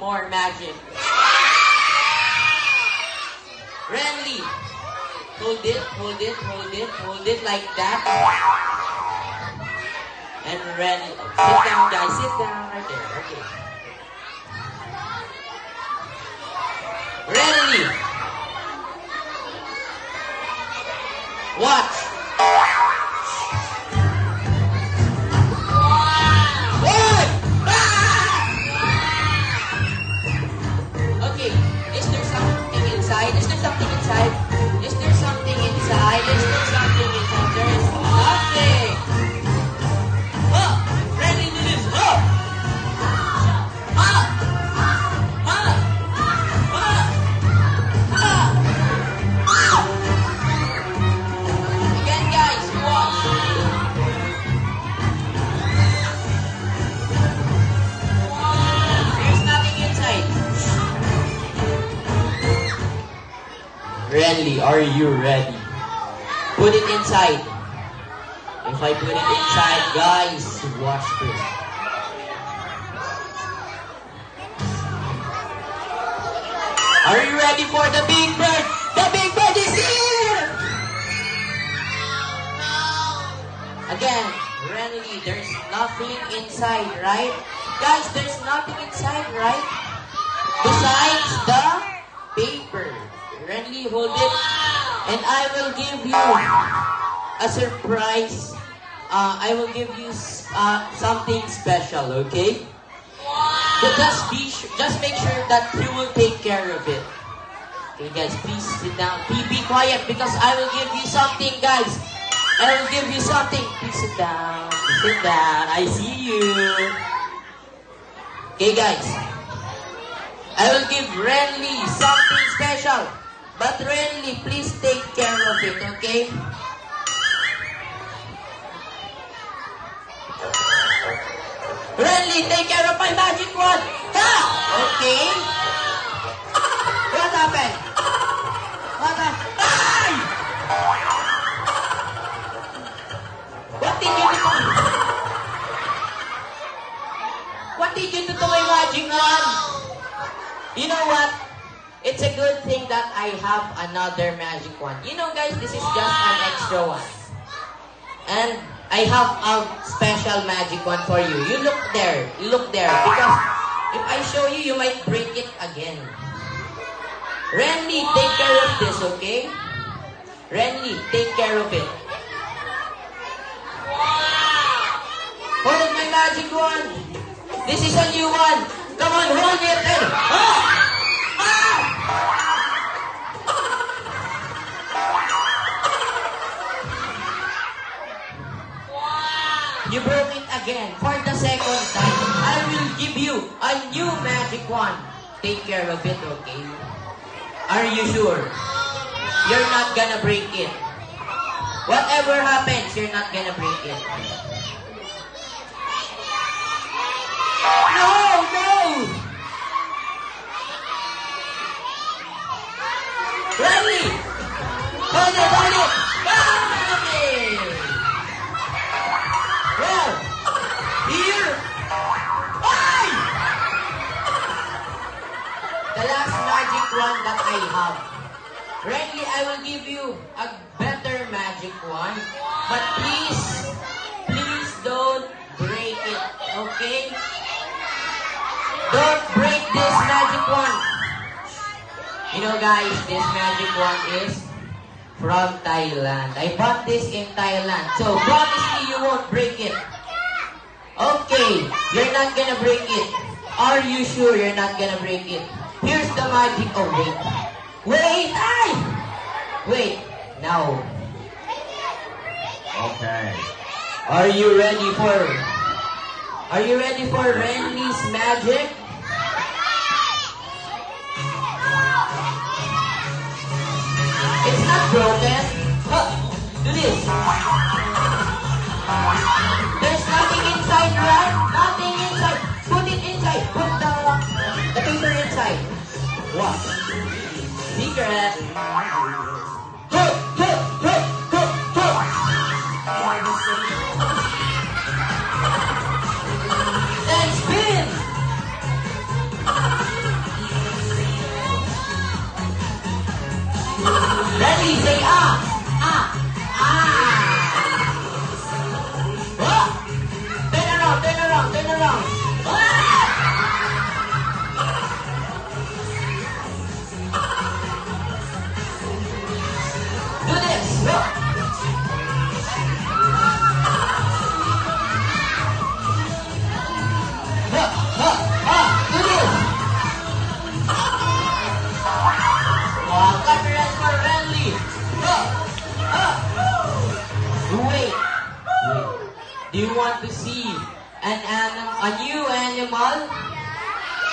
more magic. Renly, hold it, hold it, hold it, hold it like that. And Renly, sit down guys, sit down right there, okay. Renly, watch. Okay, is there something inside? Is there something inside? Is there something inside? Is there something inside? There is nothing. Oh, Renly do this. Oh. Ah. Ah. Ah. Ah. Again, guys, watch. There's nothing inside. Renly, are you ready? Put it inside. If I put it inside, guys, watch this. Are you ready for the big bird? The big bird is here! Again, Renly, there's nothing inside, right? Guys, there's nothing inside, right? Besides the paper. Renly, hold it. And I will give you a surprise. I will give you something special, okay? But just make sure that you will take care of it. Okay, guys, please sit down. Be quiet because I will give you something, guys. I will give you something. Please sit down. Sit down. I see you. Okay, guys. I will give Renly something special. But Renly, please take care of it, okay? Renly, take care of my magic wand! Ha! Okay? What happened? What happened? Ay! What did you do? What did you do to my magic wand? You know what? It's a good thing that I have another magic wand. You know guys, this is just an extra one. And I have a special magic wand for you. You look there. Because if I show you, you might break it again. Renly, take care of this, okay? Renly, take care of it. Hold my magic wand. This is a new one. Come on, hold it. And, ah! You broke it again for the second time. I will give you a new magic wand. Take care of it, okay? Are you sure? You're not gonna break it. Whatever happens, you're not gonna break it. No! Renly! Hold it! Okay! Well, here! Ay! The last magic wand that I have. Renly, I will give you a better magic wand. But please don't break it, okay? Don't break this magic wand. You know guys, this magic wand is from Thailand. I bought this in Thailand. So promise me you won't break it. Okay, you're not gonna break it. Are you sure you're not gonna break it? Here's the magic. Oh, wait. Wait, now. Okay. Are you ready for Renly's magic? It's not broken. Do this. There's nothing inside, right? Nothing inside. Put it inside. Put the paper inside. What? Secret. Then spin. want to see a new animal?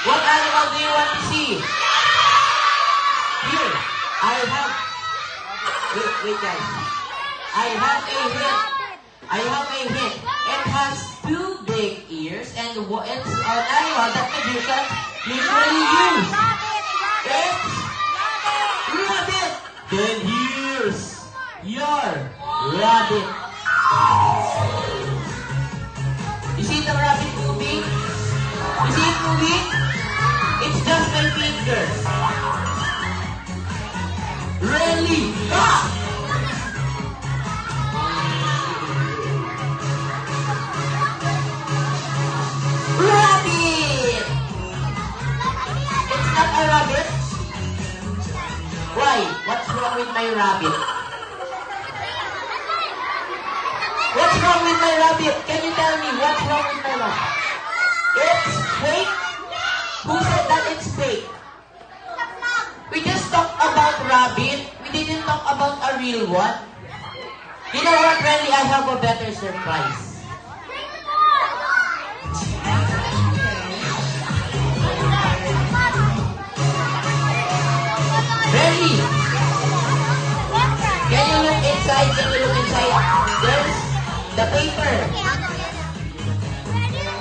What animal do you want to see? Here, I have. Wait, guys. I have a hint. I have a hint. It has 2 big ears, and it's an animal that magicians usually use. It's rabbit. Then here's your rabbit. You see the rabbit moving? You see it moving? It's just my finger. Really? Ah! Rabbit! It's not a rabbit? Why? What's wrong with my rabbit? What's wrong with my rabbit? Can you tell me what's wrong with my rabbit? It's fake? Who said that it's fake? We just talked about rabbit. We didn't talk about a real one. You know what, Renly? I have a better surprise. Renly! Can you look inside? Can you look inside? There's the paper.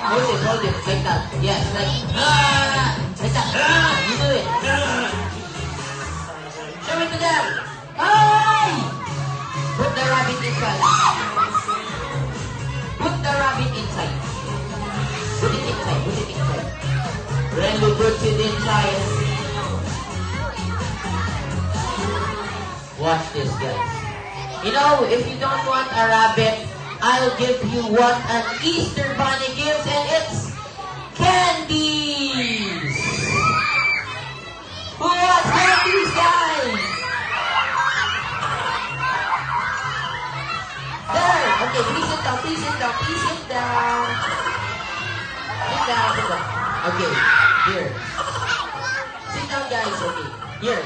Hold it, like that. Yes, like that. You do it. Show it to them. Hi! Put the rabbit inside. Put the rabbit inside. Put it inside. Put it inside. Renly puts it inside. Watch this, guys. You know, if you don't want a rabbit, I'll give you what an Easter bunny gives, and it's candies! Who wants candies, guys? There! Okay, please sit down, please sit down, please sit down. Sit down, sit down. Okay, here. Sit down, guys, okay. Here.